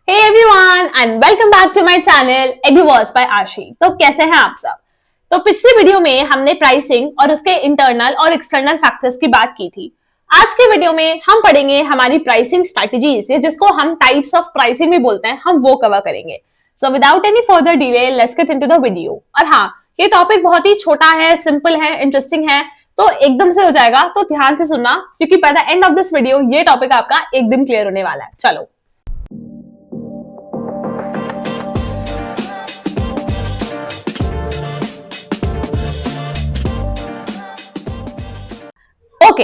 Hey everyone and welcome back to my channel Eduverse by आशी। तो कैसे हैं आप सब? तो पिछली वीडियो में हमने प्राइसिंग और उसके इंटरनल और एक्सटर्नल फैक्टर्स की बात की थी। आज के वीडियो में हम पढ़ेंगे हमारी प्राइसिंग स्ट्रेटजीज, जिसको हम टाइप्स ऑफ प्राइसिंग भी बोलते हैं, हम वो कवर करेंगे। So without any further delay let's get into the video. और हाँ, ये टॉपिक बहुत ही छोटा है, सिंपल है, इंटरेस्टिंग है, तो एकदम से हो जाएगा, तो ध्यान से सुनना क्योंकि by the end of this video ये टॉपिक आपका एकदम क्लियर होने वाला है। चलो ओके,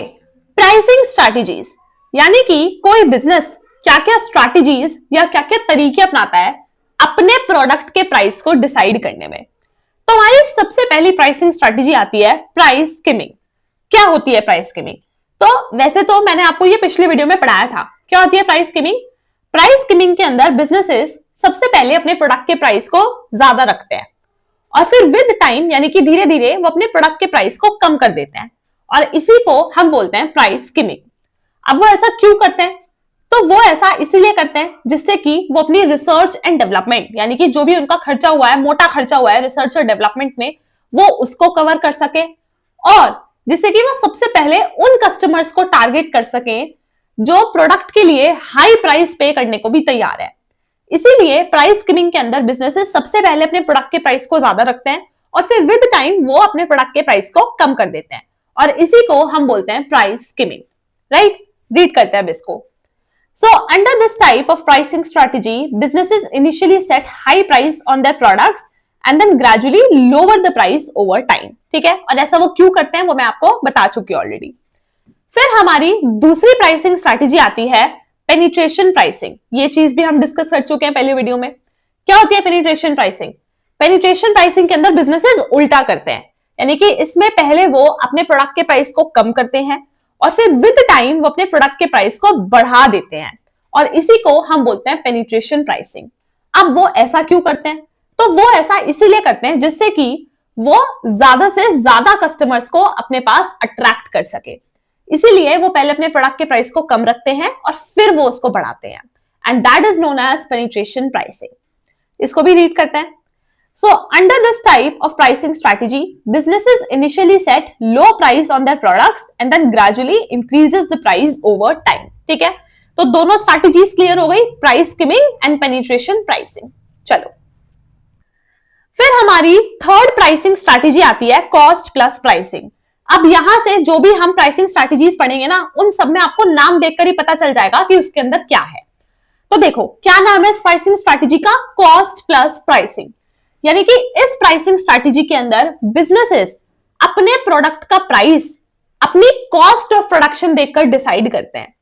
प्राइसिंग स्ट्रैटेजीज यानी कि कोई बिजनेस क्या क्या स्ट्रैटेजीज या क्या क्या तरीके अपनाता है अपने प्रोडक्ट के प्राइस को डिसाइड करने में। तो हमारी सबसे पहली प्राइसिंग स्ट्रैटेजी आती है प्राइस स्किमिंग। क्या होती है प्राइस स्किमिंग? तो वैसे तो मैंने आपको ये पिछली वीडियो में पढ़ाया था। क्या होती है प्राइस स्किमिंग? प्राइस स्किमिंग के अंदर बिजनेसेस सबसे पहले अपने प्रोडक्ट के प्राइस को ज्यादा रखते हैं और फिर विद टाइम यानी कि धीरे धीरे वो अपने प्रोडक्ट के प्राइस को कम कर देते हैं और इसी को हम बोलते हैं प्राइस स्किमिंग। अब वो ऐसा क्यों करते हैं? तो वो ऐसा इसीलिए करते हैं जिससे कि वो अपनी रिसर्च एंड डेवलपमेंट यानी कि जो भी उनका खर्चा हुआ है, मोटा खर्चा हुआ है रिसर्च और डेवलपमेंट में, वो उसको कवर कर सके और जिससे कि वो सबसे पहले उन कस्टमर्स को टारगेट कर सके जो प्रोडक्ट के लिए हाई प्राइस पे करने को भी तैयार है। इसीलिए प्राइस स्किमिंग के अंदर बिजनेसेस सबसे पहले अपने प्रोडक्ट के प्राइस को ज्यादा रखते हैं और फिर विद टाइम वो अपने प्रोडक्ट के प्राइस को कम कर देते हैं और इसी को हम बोलते हैं प्राइस स्किमिंग। राइट, रीड करते हैं अब इसको। So under this type of pricing strategy businesses initially set high price on their products and then gradually lower the price over time. ठीक है, और ऐसा वो क्यों करते हैं वो मैं आपको बता चुकी हूं ऑलरेडी। फिर हमारी दूसरी प्राइसिंग स्ट्रेटजी आती है पेनिट्रेशन प्राइसिंग। ये चीज भी हम डिस्कस कर चुके हैं पहले वीडियो में। क्या होती है पेनिट्रेशन प्राइसिंग? पेनिट्रेशन प्राइसिंग के अंदर बिजनेसेस उल्टा करते हैं, यानी कि इसमें पहले वो अपने प्रोडक्ट के प्राइस को कम करते हैं और फिर विद टाइम वो अपने प्रोडक्ट के प्राइस को बढ़ा देते हैं और इसी को हम बोलते हैं पेनिट्रेशन प्राइसिंग। अब वो ऐसा क्यों करते हैं? तो वो ऐसा इसीलिए करते हैं जिससे कि वो ज्यादा से ज्यादा कस्टमर्स को अपने पास अट्रैक्ट कर सके। इसीलिए वो पहले अपने प्रोडक्ट के प्राइस को कम रखते हैं और फिर वो उसको बढ़ाते हैं and that is known as penetration pricing. इसको भी रीड करते हैं। So under this type of pricing strategy, businesses initially set low price on their products and then gradually increases the price over time. ठीक है, तो दोनों strategies clear हो गई, price skimming and penetration pricing. चलो फिर हमारी थर्ड प्राइसिंग स्ट्रैटेजी आती है कॉस्ट प्लस प्राइसिंग। अब यहां से जो भी हम प्राइसिंग स्ट्रैटेजीज पढ़ेंगे ना, उन सब में आपको नाम देखकर ही पता चल जाएगा कि उसके अंदर क्या है। तो देखो क्या नाम है इस प्राइसिंग स्ट्रैटेजी का? Cost plus pricing. यानी कि इस प्राइसिंग स्ट्रैटेजी के अंदर बिजनेसेस अपने प्रोडक्ट का प्राइस अपनी कॉस्ट ऑफ प्रोडक्शन देखकर डिसाइड करते हैं।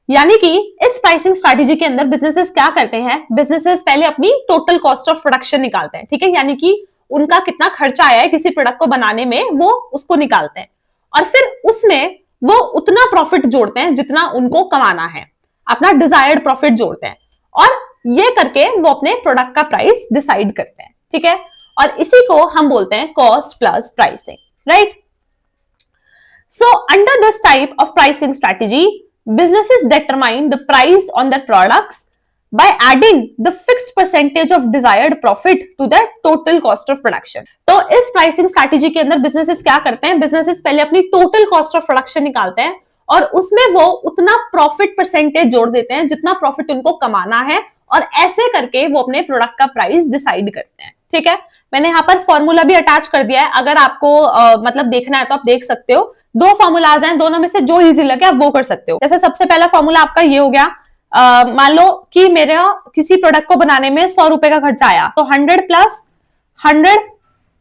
यानी कि इस प्राइसिंग स्ट्रैटेजी के अंदर बिजनेसेस क्या करते हैं? बिजनेसेस पहले अपनी टोटल कॉस्ट ऑफ प्रोडक्शन निकालते हैं। ठीक है, यानी कि उनका कितना खर्चा आया है किसी प्रोडक्ट को बनाने में, वो उसको निकालते हैं और फिर उसमें वो उतना प्रॉफिट जोड़ते हैं जितना उनको कमाना है, अपना डिजायर्ड प्रॉफिट जोड़ते हैं और ये करके वो अपने प्रोडक्ट का प्राइस डिसाइड करते हैं। ठीक है, और इसी को हम बोलते हैं cost plus pricing. Right, so under this type of pricing strategy businesses determine the price on their products by adding the fixed percentage of desired profit to the total cost of production. तो इस pricing strategy के अंदर businesses क्या करते हैं? Businesses पहले अपनी total cost of production निकालते हैं और उसमें वो उतना प्रॉफिट परसेंटेज जोड़ देते हैं जितना प्रॉफिट उनको कमाना है और ऐसे करके वो अपने प्रोडक्ट का प्राइस डिसाइड करते हैं। ठीक है, मैंने यहाँ पर फॉर्मूला भी अटैच कर दिया है, अगर आपको मतलब देखना है तो आप देख सकते हो। दो फॉर्मूलाज हैं, दोनों में से जो इजी लगे आप वो कर सकते हो। जैसे सबसे पहला फॉर्मूला आपका ये हो गया, मान लो कि मेरा किसी प्रोडक्ट को बनाने में 100 रुपए का खर्चा आया, तो 100 प्लस 100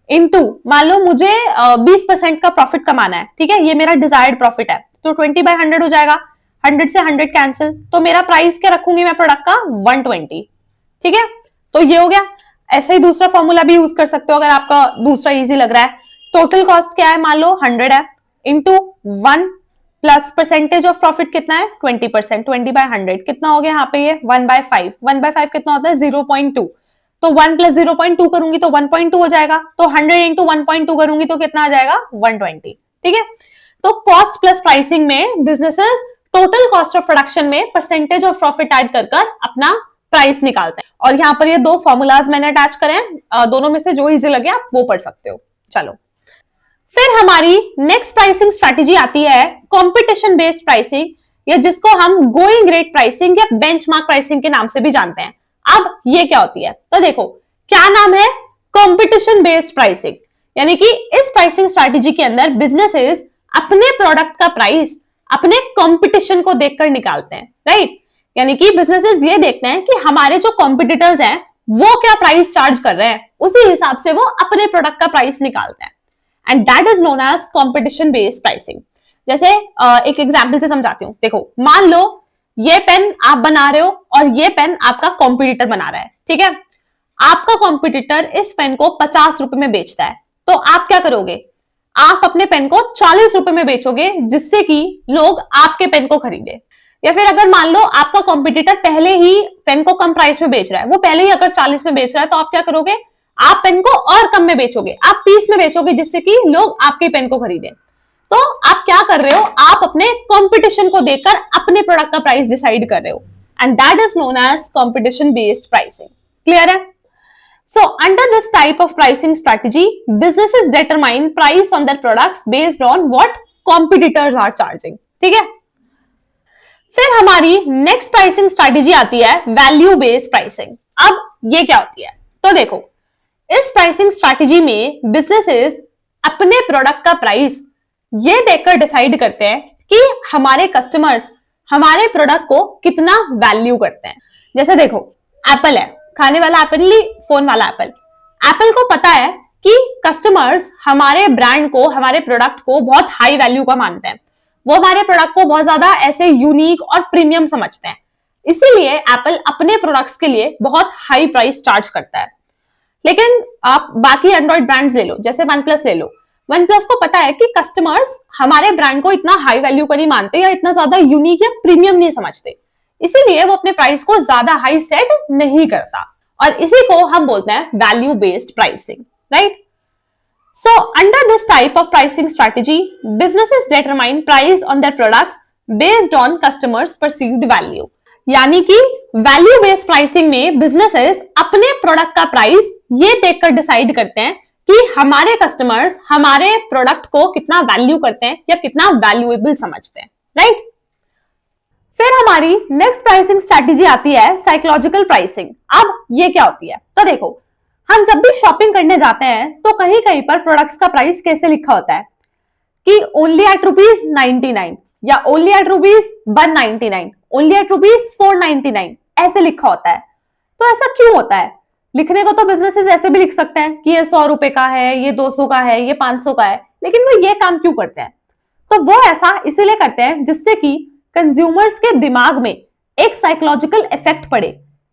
इंटू मान लो मुझे 20% का प्रॉफिट कमाना है। ठीक है, ये मेरा डिजायर्ड प्रॉफिट है, तो 20/100 हो जाएगा। 100 से 100 कैंसिल, तो मेरा प्राइस क्या रखूंगी मैं प्रोडक्ट का? 120। ठीक है, तो ये हो गया। ऐसे ही दूसरा फॉर्मूला भी यूज कर सकते हो अगर आपका दूसरा इजी लग रहा है। टोटल कॉस्ट क्या है? मान लो 100 है, into 1 plus percentage of profit कितना है? 20%। 20/100 कितना हो गया यहाँ पे? ये 1/5। 1/5 कितना होता है? 0.2। तो 1 प्लस 0.2 करूंगी तो 1.2 हो जाएगा, तो 100 इंटू 1.2 करूंगी तो कितना आ जाएगा? 120। ठीक है, तो कॉस्ट प्लस प्राइसिंग में businesses total cost of production में परसेंटेज ऑफ प्रॉफिट ऐड कर अपना प्राइस निकालते हैं। और यहाँ पर ये दो फॉर्मूलाज मैंने अटैच करे हैं, दोनों में से जो इजी लगे आप वो पढ़ सकते हो। चलो, फिर हमारी नेक्स्ट प्राइसिंग स्ट्रेटेजी आती है कंपटीशन बेस्ड प्राइसिंग, या जिसको हम गोइंग रेट प्राइसिंग या बेंचमार्क प्राइसिंग के नाम से भी जानते हैं। अब ये क्या होती है, तो देखो क्या नाम है, कंपटीशन बेस्ड प्राइसिंग। यानी कि इस प्राइसिंग स्ट्रेटेजी के अंदर बिजनेसेस अपने प्रोडक्ट का प्राइस अपने कंपटीशन को देखकर निकालते हैं, राइट। यानी कि बिजनेसेस ये देखते हैं कि हमारे जो कॉम्पिटिटर्स हैं वो क्या प्राइस चार्ज कर रहे हैं, उसी हिसाब से वो अपने प्रोडक्ट का प्राइस निकालते हैं, and that is known as competition based pricing. जैसे एक एग्जांपल से समझाती हूं। देखो, मान लो ये पेन आप बना रहे हो और ये पेन आपका कॉम्पिटिटर बना रहा है, ठीक है। आपका कॉम्पिटिटर इस पेन को 50 रुपए में बेचता है, तो आप क्या करोगे, आप अपने पेन को 40 रुपए में बेचोगे, जिससे कि लोग आपके पेन को खरीदे। या फिर अगर मान लो आपका कॉम्पिटिटर पहले ही पेन को कम प्राइस में बेच रहा है, वो पहले ही अगर 40 में बेच रहा है, तो आप क्या करोगे, आप पेन को और कम में बेचोगे, आप 30 में बेचोगे, जिससे कि लोग आपके पेन को खरीदें। तो आप क्या कर रहे हो, आप अपने कंपटीशन को देखकर अपने प्रोडक्ट का प्राइस डिसाइड कर रहे हो, and that is known as competition based pricing. Clear है? So under this type of pricing strategy, businesses determine price on their products based on what competitors are charging. ठीक है? फिर हमारी next pricing strategy आती है value based pricing. अब ये क्या होती है, तो देखो इस प्राइसिंग स्ट्रेटेजी में बिजनेसेस अपने प्रोडक्ट का प्राइस ये देखकर डिसाइड करते हैं कि हमारे कस्टमर्स हमारे प्रोडक्ट को कितना वैल्यू करते हैं। जैसे देखो, एप्पल है, खाने वाला एप्पल नहीं, फोन वाला एप्पल। एप्पल को पता है कि कस्टमर्स हमारे ब्रांड को, हमारे प्रोडक्ट को बहुत हाई वैल्यू का मानते हैं, वो हमारे प्रोडक्ट को बहुत ज्यादा ऐसे यूनिक और प्रीमियम समझते हैं, इसीलिए एप्पल अपने प्रोडक्ट्स के लिए बहुत हाई प्राइस चार्ज करता है। लेकिन आप बाकी एंड्रॉइड ब्रांड्स ले लो, जैसे वन प्लस ले लो, वन प्लस को पता है कि कस्टमर्स हमारे ब्रांड को इतना हाई वैल्यू का नहीं मानते या इतना ज्यादा यूनिक या प्रीमियम नहीं समझते, इसीलिए वो अपने प्राइस को ज्यादा हाई सेट नहीं करता, और इसी को हम बोलते हैं value based pricing, right. So under this type of pricing strategy, businesses determine price on their products based on customers perceived value. यानी कि वैल्यू बेस्ड प्राइसिंग में बिजनेसेस अपने प्रोडक्ट का प्राइस ये देखकर डिसाइड करते हैं कि हमारे कस्टमर्स हमारे प्रोडक्ट को कितना वैल्यू करते हैं या कितना वैल्यूएबल समझते हैं, राइट। फिर हमारी नेक्स्ट प्राइसिंग स्ट्रेटेजी आती है साइकोलॉजिकल प्राइसिंग। अब ये क्या होती है, तो देखो हम जब भी शॉपिंग करने जाते हैं तो कहीं कहीं पर प्रोडक्ट्स का प्राइस कैसे लिखा होता है कि ओनली एट ₹99 या ओनली एट ₹199, ओनली एट ₹499, ऐसे लिखा होता है। तो ऐसा क्यों होता है? लिखने को तो बिजनेसेस ऐसे भी लिख सकते हैं कि ये 100 रुपए का है, ये 200 का है, ये 500 का है, लेकिन वो ये काम क्यों करते हैं? तो वो ऐसा इसीलिए करते हैं जिससे कि कंज्यूमर्स के दिमाग में एक साइकोलॉजिकल इफेक्ट पड़े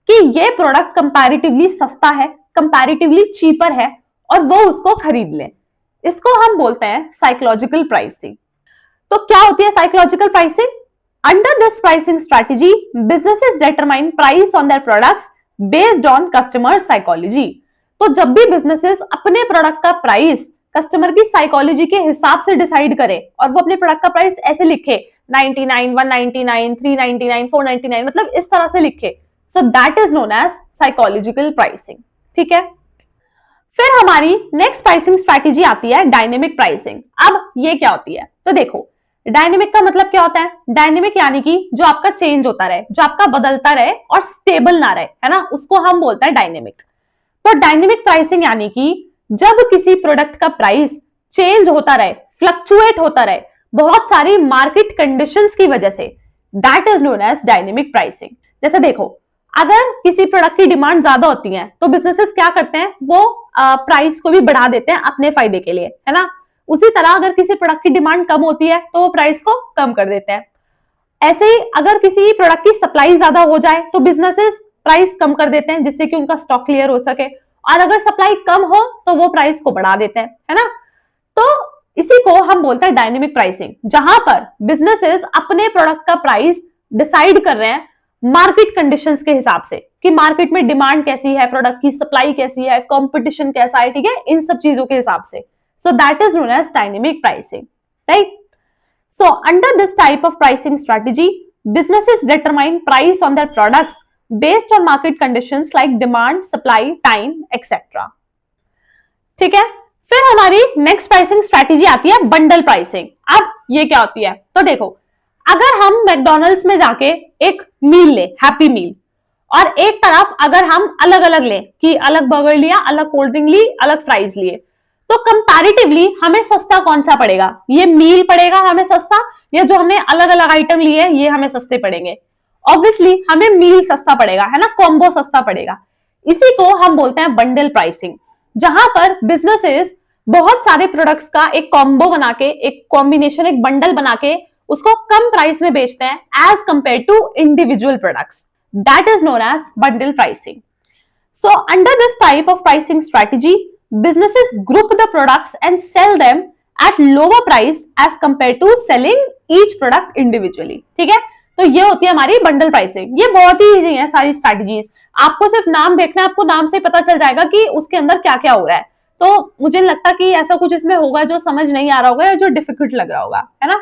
कि ये प्रोडक्ट कंपैरेटिवली सस्ता है, कंपैरेटिवली चीपर है, और वो उसको खरीद ले। इसको हम बोलते हैं साइकोलॉजिकल प्राइसिंग। तो क्या होती है psychological pricing? Under this pricing strategy, businesses determine price on their products based on customer psychology. तो जब भी बिजनेसेस अपने प्रोडक्ट का प्राइस कस्टमर की साइकोलॉजी के हिसाब से डिसाइड करे और वो अपने प्रोडक्ट का प्राइस ऐसे लिखे 99, 199, 399, 499, मतलब इस तरह से लिखे, so that is known as psychological pricing. ठीक है। फिर हमारी नेक्स्ट प्राइसिंग स्ट्रेटेजी आती है डायनेमिक प्राइसिंग। अब ये क्या होती है? तो देखो डायनेमिक का मतलब क्या होता है? डायनेमिक यानी कि जो आपका चेंज होता रहे, जो आपका बदलता रहे और स्टेबल ना रहे, है ना, उसको हम बोलते हैं डायनेमिक। तो डायनेमिक प्राइसिंग यानी कि जब किसी प्रोडक्ट का प्राइस चेंज होता रहे, फ्लक्चुएट होता रहे बहुत सारी मार्केट कंडीशंस की वजह से, that is known as dynamic pricing. जैसे देखो अगर किसी प्रोडक्ट की डिमांड ज्यादा होती है तो बिजनेसेस क्या करते हैं, वो प्राइस को भी बढ़ा देते हैं अपने फायदे के लिए, है ना। उसी तरह अगर किसी प्रोडक्ट की डिमांड कम होती है तो वो प्राइस को कम कर देते हैं। ऐसे ही अगर किसी प्रोडक्ट की सप्लाई ज्यादा हो जाए तो बिजनेसेस प्राइस कम कर देते हैं जिससे कि उनका स्टॉक क्लियर हो सके, और अगर सप्लाई कम हो तो वो प्राइस को बढ़ा देते हैं, है ना। तो इसी को हम बोलते हैं डायनेमिक प्राइसिंग, जहां पर बिजनेसेस अपने प्रोडक्ट का प्राइस डिसाइड कर रहे हैं मार्केट कंडीशंस के हिसाब से कि मार्केट में डिमांड कैसी है, प्रोडक्ट की सप्लाई कैसी है, कंपटीशन कैसा है, ठीक है, इन सब चीजों के हिसाब से। So that is known as dynamic pricing, right. So under this type of pricing strategy, businesses determine price on their products based on market conditions like demand, supply, time etcetera. ठीक है, फिर हमारी नेक्स्ट प्राइसिंग स्ट्रेटेजी आती है bundle pricing. अब ये क्या होती है, तो देखो, अगर हम मैकडॉनल्ड्स में जाके एक मील ले, हैप्पी मील, और एक तरफ अगर हम अलग अलग ले कि अलग बर्गर लिया, अलग कोल्ड ड्रिंक ली, अलग फ्राइज लिए, तो कंपैरेटिवली हमें सस्ता कौन सा पड़ेगा? ये मील पड़ेगा हमें सस्ता, या जो हमने अलग अलग आइटम लिए ये हमें सस्ते पड़ेंगे? ऑब्वियसली हमें मील सस्ता पड़ेगा, है ना, कॉम्बो सस्ता पड़ेगा। इसी को हम बोलते हैं बंडल प्राइसिंग, जहां पर बिजनेसेस बहुत सारे प्रोडक्ट्स का एक कॉम्बो बना के, एक कॉम्बिनेशन, एक बंडल बना के उसको कम प्राइस में बेचते हैं as compare to individual products. That is known as bundle pricing. So under this type of pricing strategy, businesses group the products and sell them at lower price as compared to selling each product individually. ठीक है, तो ये होती है हमारी bundle pricing. ये बहुत ही easy है सारी स्ट्रैटेजीज, आपको सिर्फ नाम देखना है, आपको नाम से पता चल जाएगा कि उसके अंदर क्या क्या हो रहा है। तो मुझे नहीं लगता कि ऐसा कुछ इसमें होगा जो समझ नहीं आ रहा होगा या जो डिफिकल्ट लग रहा होगा, है ना।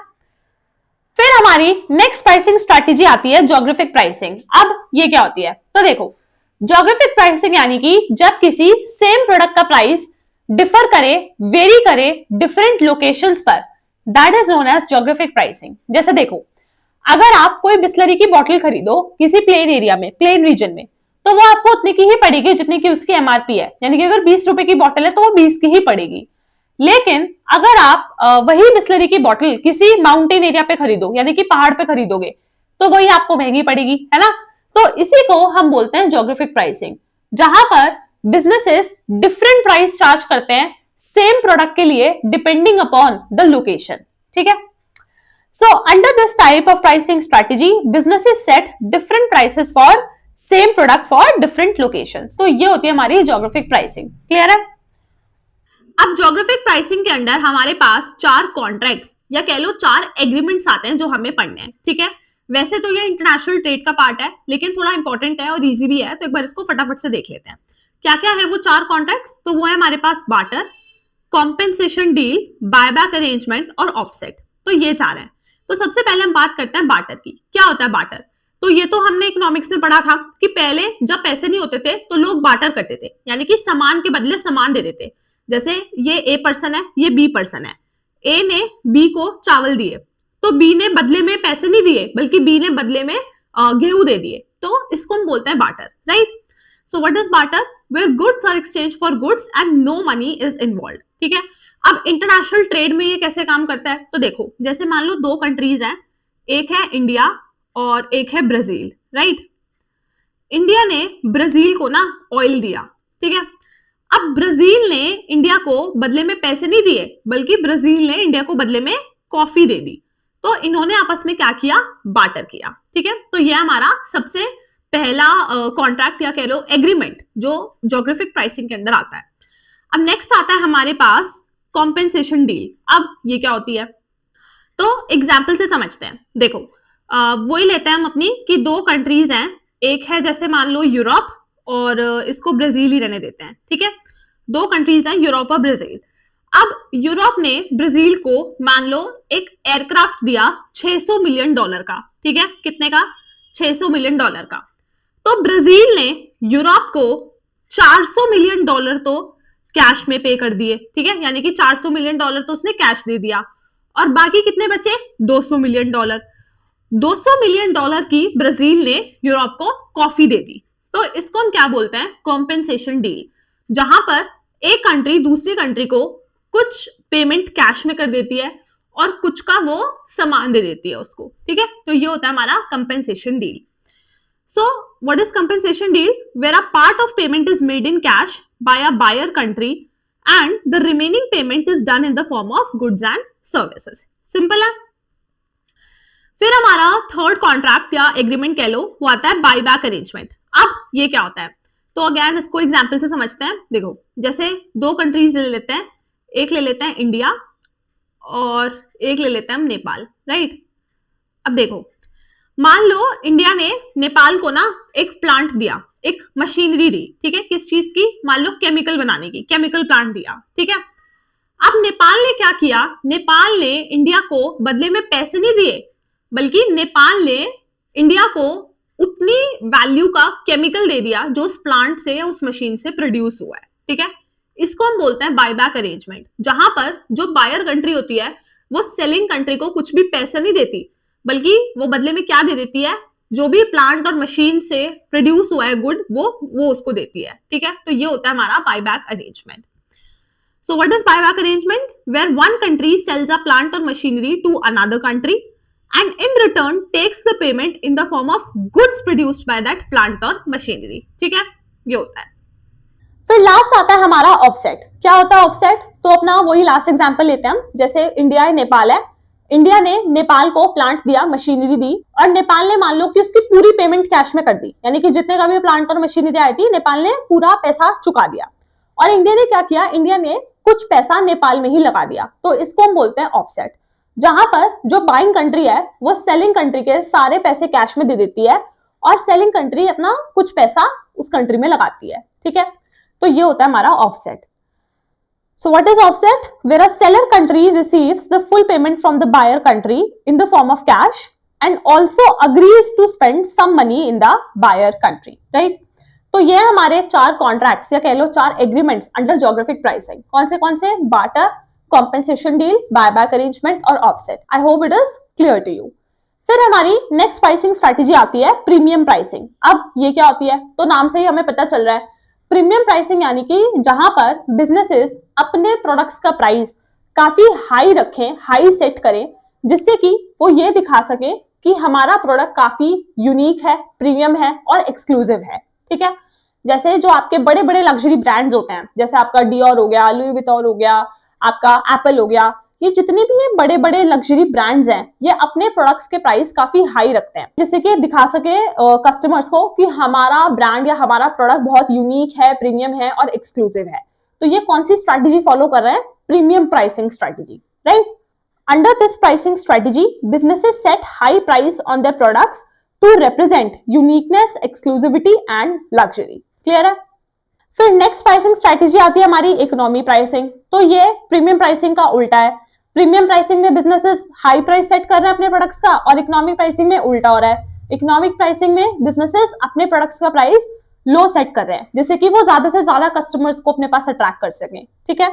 फिर हमारी नेक्स्ट प्राइसिंग स्ट्रैटेजी आती है ज्योग्राफिक प्राइसिंग। अब ये क्या होती है, तो देखो, ज्योग्राफिक प्राइसिंग यानी कि जब किसी सेम प्रोडक्ट का प्राइस डिफर करे, वेरी करे डिफरेंट लोकेशंस पर, that is known as geographic pricing. जैसे देखो, अगर आप कोई बिस्लरी की बोतल खरीदो किसी प्लेन एरिया में, प्लेन रीजन में, तो वो आपको उतनी की ही पड़ेगी जितनी की उसकी एमआरपी है, यानी कि अगर 20 रुपए की बोतल है तो वो 20 की ही पड़ेगी। लेकिन अगर आप वही बिस्लरी की बोतल किसी माउंटेन एरिया पे खरीदो, यानी कि पहाड़ पे खरीदोगे, तो वही आपको महंगी पड़ेगी, है ना। तो इसी को हम बोलते हैं ज्योग्राफिक प्राइसिंग, जहां पर बिजनेसेस डिफरेंट प्राइस चार्ज करते हैं सेम प्रोडक्ट के लिए डिपेंडिंग अपॉन द लोकेशन। ठीक है, सो under this type of pricing strategy businesses set different prices for same product for different locations. तो ये होती है हमारी ज्योग्राफिक प्राइसिंग। क्लियर है? अब ज्योग्राफिक प्राइसिंग के अंदर हमारे पास 4 कॉन्ट्रैक्ट्स या कह लो 4 एग्रीमेंट्स आते हैं जो हमें पढ़ने हैं। ठीक है, वैसे तो ये इंटरनेशनल ट्रेड का पार्ट है, लेकिन थोड़ा इंपॉर्टेंट है और इजी भी है, तो एक बार इसको फटाफट से देख लेते हैं। क्या क्या है वो 4 कॉन्ट्रैक्ट्स? तो वो है हमारे पास barter, compensation deal, buyback arrangement और ऑफसेट। तो ये 4 हैं। तो सबसे पहले हम बात करते हैं बार्टर की। क्या होता है बार्टर? तो ये तो हमने इकोनॉमिक्स में पढ़ा था कि पहले जब पैसे नहीं होते थे तो लोग बार्टर करते थे, यानी कि सामान के बदले सामान दे देते। जैसे ये ए पर्सन है, ये बी पर्सन है, ए ने बी को चावल दिए, तो बी ने बदले में पैसे नहीं दिए, बल्कि बी ने बदले में गेहूं दे दिए, तो इसको हम बोलते हैं barter, right. So what is barter? Where goods are exchange for goods and no money is involved. ठीक है, अब इंटरनेशनल ट्रेड में ये कैसे काम करता है? तो देखो, जैसे मान लो 2 कंट्रीज हैं, एक है इंडिया और एक है ब्राजील, राइट। इंडिया ने ब्राजील को ना ऑयल दिया, ठीक है। अब ब्राजील ने इंडिया को बदले में पैसे नहीं दिए, बल्कि ब्राजील ने इंडिया को बदले में कॉफी दे दी। तो इन्होंने आपस में क्या किया? बार्टर किया। ठीक है, तो यह हमारा सबसे पहला कॉन्ट्रैक्ट या कह लो एग्रीमेंट जो ज्योग्राफिक प्राइसिंग के अंदर आता है। अब नेक्स्ट आता है हमारे पास कॉम्पेंसेशन डील। अब ये क्या होती है? तो एग्जाम्पल से समझते हैं। देखो, वही लेते हैं हम अपनी कि 2 कंट्रीज हैं, एक है जैसे मान लो यूरोप और इसको ब्राजील ही रहने देते हैं। ठीक है, 2 कंट्रीज हैं, यूरोप और ब्राजील। अब यूरोप ने ब्राजील को मान लो एक एयरक्राफ्ट दिया $600 मिलियन का। ठीक है, कितने का? $600 मिलियन का। तो ब्राजील ने यूरोप को $400 मिलियन तो कैश में पे कर दिए। ठीक है, यानी कि $400 मिलियन तो उसने कैश दे दिया, और बाकी कितने बचे? $200 मिलियन। $200 मिलियन की ब्राजील ने यूरोप को कॉफी दे दी। तो इसको हम क्या बोलते हैं? कॉम्पेंसेशन डील, जहां पर एक कंट्री दूसरी कंट्री को कुछ पेमेंट कैश में कर देती है और कुछ का वो सामान दे देती है उसको। ठीक है, तो ये होता है हमारा compensation deal. So what is compensation deal? Where a part of payment is made in cash by a buyer country and the remaining payment is done in the form of goods and services. Simple है। फिर हमारा third contract या agreement कह लो, वो आता है buyback arrangement. अब ये क्या होता है? तो अगेन इसको एग्जांपल से समझते हैं। देखो, जैसे 2 कंट्रीज ले लेते हैं, एक ले लेते हैं इंडिया और एक ले लेते हैं हम नेपाल, राइट। अब देखो, मान लो इंडिया ने नेपाल को ना एक प्लांट दिया, एक मशीनरी दी। ठीक है, किस चीज की? मान लो केमिकल बनाने की, केमिकल प्लांट दिया। ठीक है, अब नेपाल ने क्या किया? नेपाल ने इंडिया को बदले में पैसे नहीं दिए, बल्कि नेपाल ने इंडिया को उतनी वैल्यू का केमिकल दे दिया जो उस प्लांट से या उस मशीन से प्रोड्यूस हुआ है, ठीक है। इसको हम बोलते हैं बायबैक अरेंजमेंट, जहां पर जो बायर कंट्री होती है वो सेलिंग कंट्री को कुछ भी पैसा नहीं देती, बल्कि वो बदले में क्या दे देती है, जो भी प्लांट और मशीन से प्रोड्यूस हुआ है गुड वो उसको देती है, ठीक है। तो ये होता है हमारा buyback arrangement. So what is buyback arrangement? Where one country sells a plant or machinery to another country and in return takes the payment in the form of goods produced by that plant or machinery. ठीक है, ये होता है। फिर last आता है हमारा offset. क्या होता है ऑफसेट? तो अपना वही लास्ट एग्जांपल लेते हैं हम, जैसे इंडिया है, नेपाल है। इंडिया ने नेपाल को प्लांट दिया, मशीनरी दी, और नेपाल ने मान लो कि उसकी पूरी पेमेंट कैश में कर दी, यानी कि जितने का भी प्लांट और मशीनरी आई थी नेपाल ने पूरा पैसा चुका दिया। और इंडिया ने क्या किया, इंडिया ने कुछ पैसा नेपाल में ही लगा दिया, तो इसको हम बोलते हैं ऑफसेट। जहां पर जो बाइंग कंट्री है वो सेलिंग कंट्री के सारे पैसे कैश में दे देती है और सेलिंग कंट्री अपना कुछ पैसा उस कंट्री में लगाती है, ठीक है। तो ये होता है हमारा offset. So what is offset? Where a seller country receives the full payment from the buyer country in the form of cash and also agrees to spend some money in the buyer country, right? तो ये हमारे 4 contracts या कह लो 4 agreements under geographic pricing. कौन से? Barter, compensation deal, buyback arrangement और offset. I hope it is clear to you. फिर हमारी नेक्स्ट प्राइसिंग स्ट्रेटेजी आती है प्रीमियम प्राइसिंग। अब ये क्या होती है? तो नाम से ही हमें पता चल रहा है, प्रीमियम प्राइसिंग यानी कि जहां पर बिजनेसेस अपने प्रोडक्ट्स का प्राइस काफी हाई रखें, हाई सेट करें, जिससे कि वो ये दिखा सके कि हमारा प्रोडक्ट काफी यूनिक है, प्रीमियम है और एक्सक्लूसिव है, ठीक है। जैसे जो आपके बड़े बड़े लग्जरी ब्रांड्स होते हैं, जैसे आपका डियोर हो गया, लुई विटॉन हो गया, आपका एप्पल हो गया, ये जितने भी ये बड़े बड़े लग्जरी ब्रांड्स हैं, ये अपने प्रोडक्ट्स के प्राइस काफी हाई रखते हैं, जिससे कि दिखा सके कस्टमर्स को कि हमारा ब्रांड या हमारा प्रोडक्ट बहुत यूनिक है, प्रीमियम है और एक्सक्लूसिव है। तो ये कौन सी स्ट्रैटेजी फॉलो कर रहे हैं? Premium pricing strategy, right. Under this pricing strategy businesses set high price on their products to represent uniqueness, exclusivity and luxury. Clear है? फिर नेक्स्ट प्राइसिंग स्ट्रैटेजी आती है हमारी इकोनॉमी प्राइसिंग। तो ये प्रीमियम प्राइसिंग का उल्टा है। प्रीमियम प्राइसिंग में बिजनेसेस हाई प्राइस सेट कर रहे हैं अपने प्रोडक्ट्स का, और इकोनॉमिक प्राइसिंग में उल्टा हो रहा है। इकोनॉमिक प्राइसिंग में बिजनेसेस अपने प्रोडक्ट्स का प्राइस लो सेट कर रहे हैं, जिससे कि वो ज्यादा से ज्यादा कस्टमर्स को अपने पास अट्रैक्ट कर सकें, ठीक है।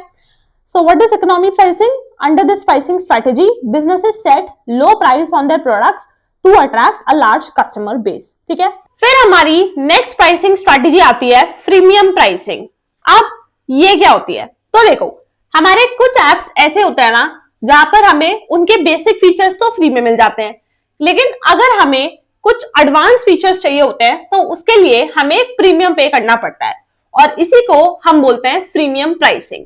So what is economic pricing? Under this pricing strategy businesses set low price on their products to attract a large customer base, ठीक है। फिर हमारी नेक्स्ट प्राइसिंग स्ट्रैटेजी आती है फ्रीमियम प्राइसिंग। अब ये क्या होती है? तो देखो, हमारे कुछ एप्स ऐसे होते हैं ना जहां पर हमें उनके बेसिक फीचर्स तो फ्री में मिल जाते हैं, लेकिन अगर हमें कुछ एडवांस फीचर्स चाहिए होते हैं तो उसके लिए हमें प्रीमियम पे करना पड़ता है, और इसी को हम बोलते हैं फ्रीमियम प्राइसिंग,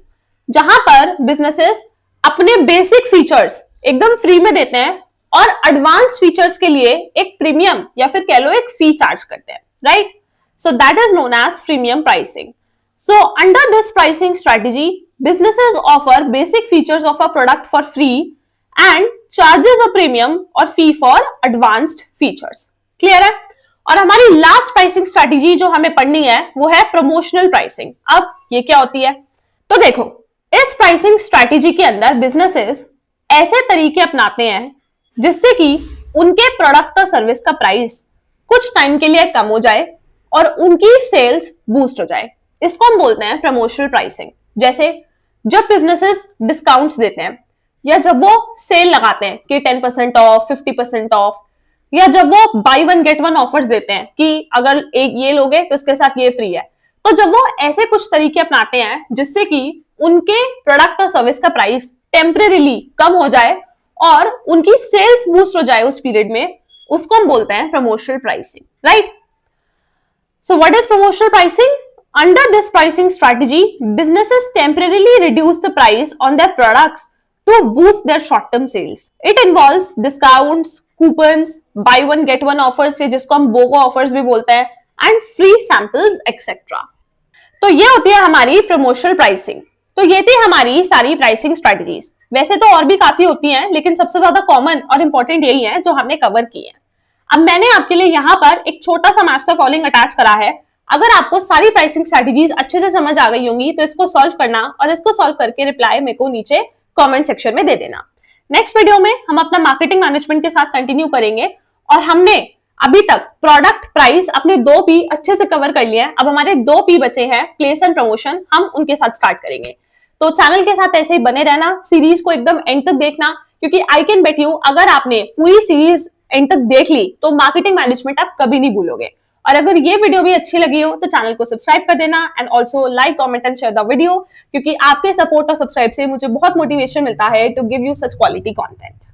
जहां पर बिजनेसेस अपने बेसिक फीचर्स एकदम फ्री में देते हैं और एडवांस फीचर्स के लिए एक प्रीमियम या फिर कह लो एक फी चार्ज करते हैं, right. So that is known as premium pricing. So under this pricing strategy, businesses offer basic features of a product for free and charges a premium or fee for advanced features. Clear है? और हमारी last pricing strategy जो हमें पढ़नी है वो है promotional pricing. अब ये क्या होती है? तो देखो, इस प्राइसिंग स्ट्रैटेजी के अंदर बिजनेसेस ऐसे तरीके अपनाते हैं जिससे कि उनके प्रोडक्ट और सर्विस का प्राइस कुछ टाइम के लिए कम हो जाए और उनकी सेल्स बूस्ट हो जाए। इसको हम बोलते हैं प्रमोशनल प्राइसिंग। जैसे जब बिजनेसेस डिस्काउंट्स देते हैं, या जब वो सेल लगाते हैं कि 10% ऑफ, 50% ऑफ, या जब वो by one get one offers देते हैं कि अगर एक ये लोगे तो इसके साथ ये फ्री है। तो जब वो ऐसे कुछ तरीके अपनाते हैं जिससे कि उनके प्रोडक्ट और सर्विस का प्राइस टेम्परेरीली कम हो जाए और उनकी सेल्स बूस्ट हो जाए उस पीरियड में, उसको हम बोलते हैं promotional pricing, right. So what is promotional pricing? Under this pricing strategy, businesses temporarily reduce the price on their products to boost their short-term sales. It involves discounts, coupons, buy one get one offers, जिसको हम BOGO offers भी बोलते हैं, and free samples, etc. तो ये होती है हमारी प्रमोशनल प्राइसिंग। तो ये थी हमारी सारी प्राइसिंग स्ट्रेटजीज। वैसे तो और भी काफी होती हैं, लेकिन सबसे ज्यादा कॉमन और इंपॉर्टेंट यही है जो हमने कवर की है। अब मैंने आपके लिए यहाँ पर एक छोटा सा मैच द फॉलोइंग अटैच करा है। अगर आपको सारी प्राइसिंग स्ट्रेटजीज अच्छे से समझ आ गई होंगी तो इसको सॉल्व करना, और इसको सॉल्व करके रिप्लाई मेरे को नीचे कमेंट सेक्शन में दे देना। नेक्स्ट वीडियो में हम अपना मार्केटिंग मैनेजमेंट के साथ कंटिन्यू करेंगे, और हमने अभी तक प्रोडक्ट प्राइस अपने 2P अच्छे से कवर कर लिए हैं, अब हमारे 2P बचे हैं, प्लेस एंड प्रमोशन, हम उनके साथ स्टार्ट करेंगे। तो चैनल के साथ ऐसे ही बने रहना, सीरीज को एकदम एंड तक देखना, क्योंकि आई कैन बेट यू अगर आपने पूरी सीरीज एंड तक देख ली तो मार्केटिंग मैनेजमेंट आप कभी नहीं भूलोगे। और अगर ये वीडियो भी अच्छी लगी हो तो चैनल को सब्सक्राइब कर देना and also like, comment and share the video, क्योंकि आपके सपोर्ट और सब्सक्राइब से मुझे बहुत मोटिवेशन मिलता है to give you such quality content.